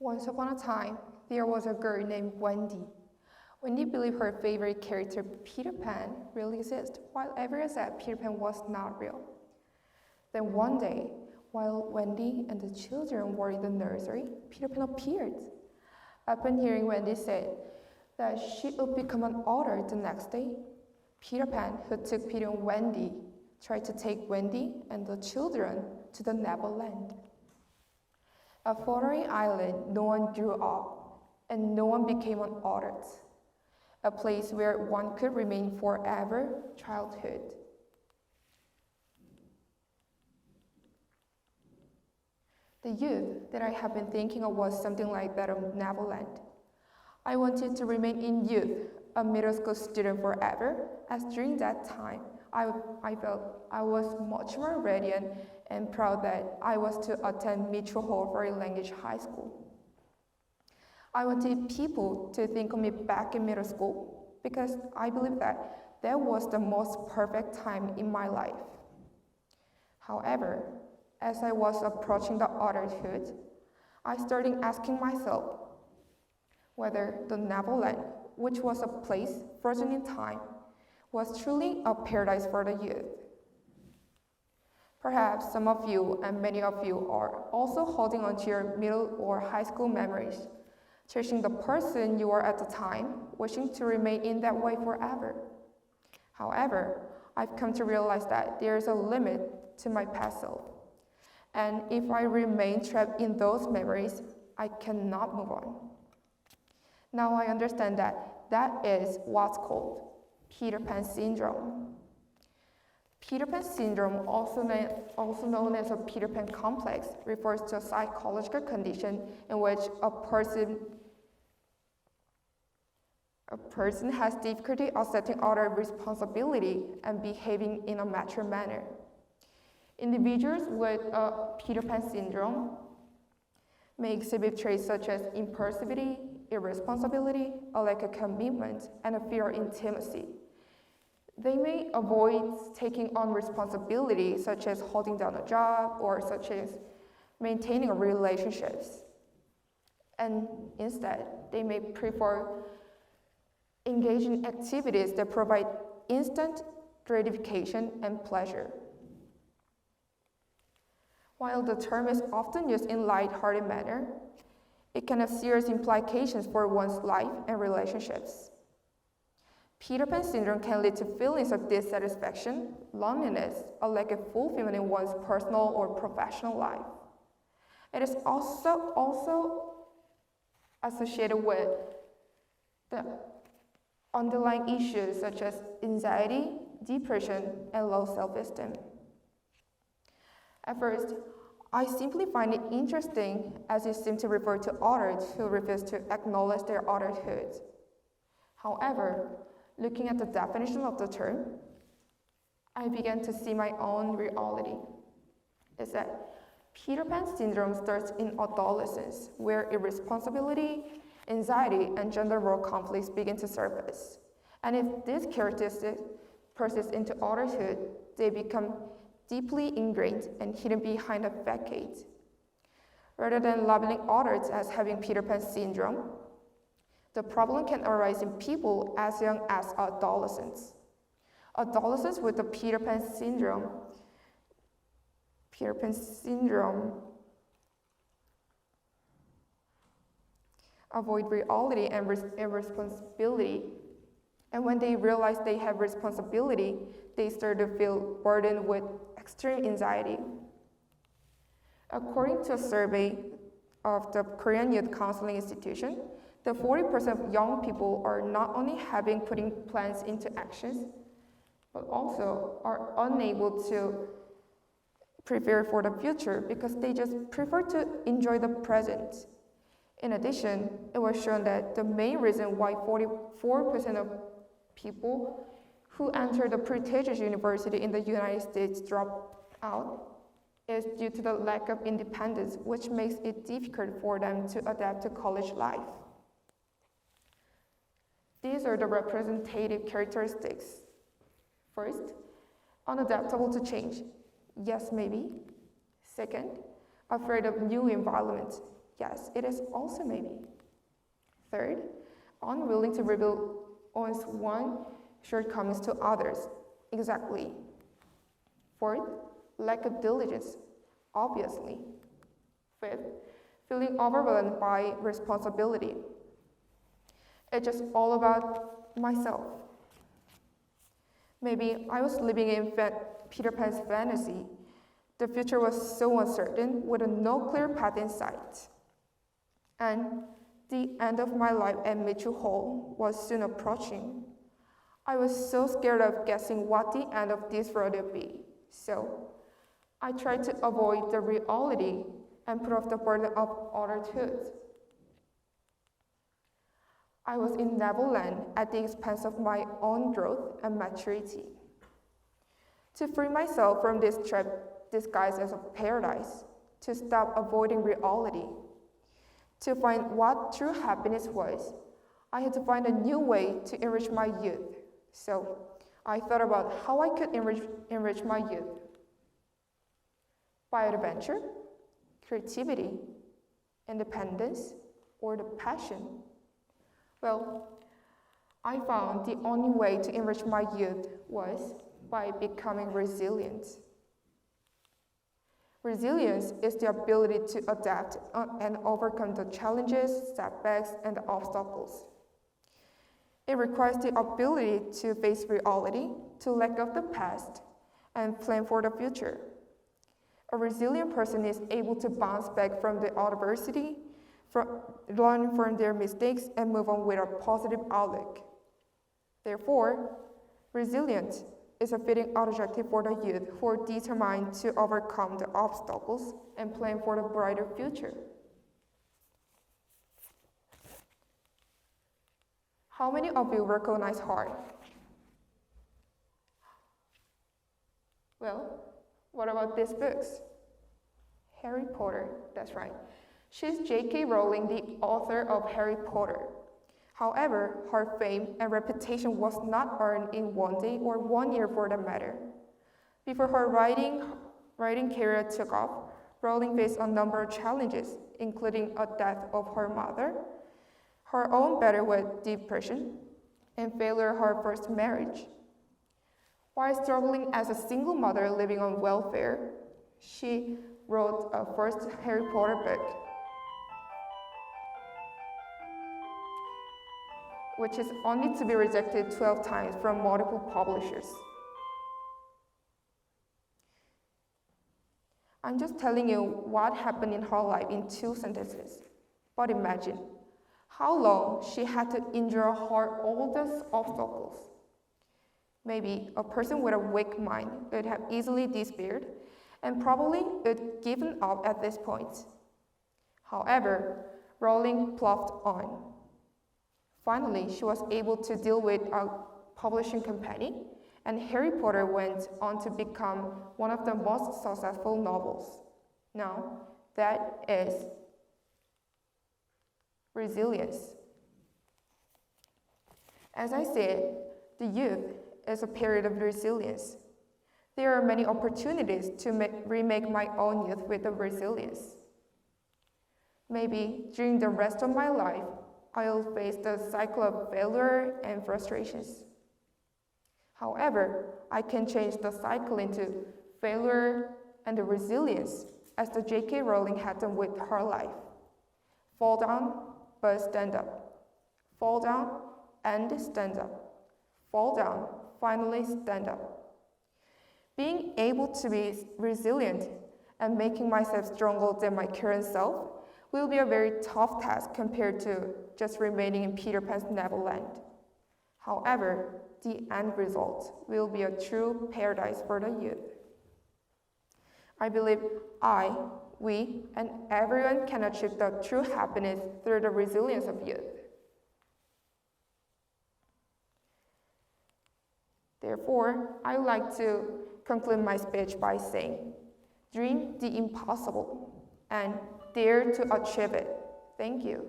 Once upon a time, there was a girl named Wendy. Wendy believed her favorite character, Peter Pan, really existed, while everyone said Peter Pan was not real. Then one day, while Wendy and the children were in the nursery, Peter Pan appeared. Upon hearing Wendy say that she would become an author the next day, Peter Pan, who took pity on Wendy, tried to take Wendy and the children to the Neverland. A floating island no one grew up, and no one became an adult. A place where one could remain forever childhood. The youth that I have been thinking of was something like that of Neverland. I wanted to remain in youth, a middle school student forever, as during that time, I felt I was much more ready and proud that I was to attend Mitchell Hall Foreign Language High School. I wanted people to think of me back in middle school because I believe that that was the most perfect time in my life. However, as I was approaching the adulthood, I started asking myself whether the Neverland, which was a place frozen in time, was truly a paradise for the youth. Perhaps some of you and many of you are also holding on to your middle or high school memories, cherishing the person you were at the time, wishing to remain in that way forever. However, I've come to realize that there is a limit to my past self. And if I remain trapped in those memories, I cannot move on. Now I understand that is what's called Peter Pan syndrome. Peter Pan syndrome, also known as a Peter Pan complex, refers to a psychological condition in which a person has difficulty accepting other responsibility and behaving in a mature manner. Individuals with Peter Pan syndrome may exhibit traits such as impulsivity, irresponsibility, a lack of commitment, and a fear of intimacy. They may avoid taking on responsibility, such as holding down a job or such as maintaining relationships. And instead, they may prefer engaging in activities that provide instant gratification and pleasure. While the term is often used in a light-hearted manner, it can have serious implications for one's life and relationships. Peter Pan syndrome can lead to feelings of dissatisfaction, loneliness, a lack of fulfillment in one's personal or professional life. It is also associated with the underlying issues such as anxiety, depression, and low self-esteem. At first, I simply find it interesting as it seems to refer to adults who refuse to acknowledge their adulthood. However, looking at the definition of the term, I began to see my own reality. It's that Peter Pan syndrome starts in adolescence, where irresponsibility, anxiety, and gender role conflicts begin to surface. And if these characteristics persist into adulthood, they become deeply ingrained and hidden behind a facade. Rather than labeling adults as having Peter Pan syndrome, the problem can arise in people as young as adolescents. Adolescents with the Peter Pan syndrome avoid reality and responsibility. And when they realize they have responsibility, they start to feel burdened with extreme anxiety. According to a survey of the Korean Youth Counseling Institution, the 40% of young people are not only having putting plans into actions, but also are unable to prepare for the future because they just prefer to enjoy the present. In addition, it was shown that the main reason why 44% of people who enter the prestigious university in the United States drop out is due to the lack of independence, which makes it difficult for them to adapt to college life. These are the representative characteristics. First, unadaptable to change. Yes, maybe. Second, afraid of new environments. Yes, it is also maybe. Third, unwilling to reveal one's own shortcomings to others. Exactly. Fourth, lack of diligence. Obviously. Fifth, feeling overwhelmed by responsibility. It's just all about myself. Maybe I was living in Peter Pan's fantasy. The future was so uncertain with no clear path in sight. And the end of my life at Mitchell Hall was soon approaching. I was so scared of guessing what the end of this road would be. So I tried to avoid the reality and put off the burden of adulthood. I was in Neverland at the expense of my own growth and maturity. To free myself from this trap disguised as a paradise, to stop avoiding reality, to find what true happiness was, I had to find a new way to enrich my youth. So I thought about how I could enrich my youth. By adventure, creativity, independence, or the passion. Well, I found the only way to enrich my youth was by becoming resilient. Resilience is the ability to adapt and overcome the challenges, setbacks, and obstacles. It requires the ability to face reality, to let go of the past, and plan for the future. A resilient person is able to bounce back from the adversity, learn from their mistakes, and move on with a positive outlook. Therefore, resilient is a fitting adjective for the youth who are determined to overcome the obstacles and plan for the brighter future. How many of you recognize her? Well, what about these books? Harry Potter, that's right. She's J.K. Rowling, the author of Harry Potter. However, her fame and reputation was not earned in one day or 1 year for that matter. Before her writing career took off, Rowling faced a number of challenges, including a death of her mother, her own battle with depression, and failure of her first marriage. While struggling as a single mother living on welfare, she wrote a first Harry Potter book, which is only to be rejected 12 times from multiple publishers. I'm just telling you what happened in her life in 2 sentences. But imagine how long she had to endure her oldest obstacles. Maybe a person with a weak mind would have easily despaired and probably would have given up at this point. However, Rowling ploughed on. Finally, she was able to deal with a publishing company, and Harry Potter went on to become one of the most successful novels. Now, that is resilience. As I said, the youth is a period of resilience. There are many opportunities to remake my own youth with the resilience. Maybe during the rest of my life, I'll face the cycle of failure and frustrations. However, I can change the cycle into failure and the resilience as the J.K. Rowling had done with her life. Fall down, but stand up. Fall down and stand up. Fall down, finally stand up. Being able to be resilient and making myself stronger than my current self will be a very tough task compared to just remaining in Peter Pan's Neverland. However, the end result will be a true paradise for the youth. I believe we, and everyone can achieve the true happiness through the resilience of youth. Therefore, I would like to conclude my speech by saying, dream the impossible and dare to achieve it. Thank you.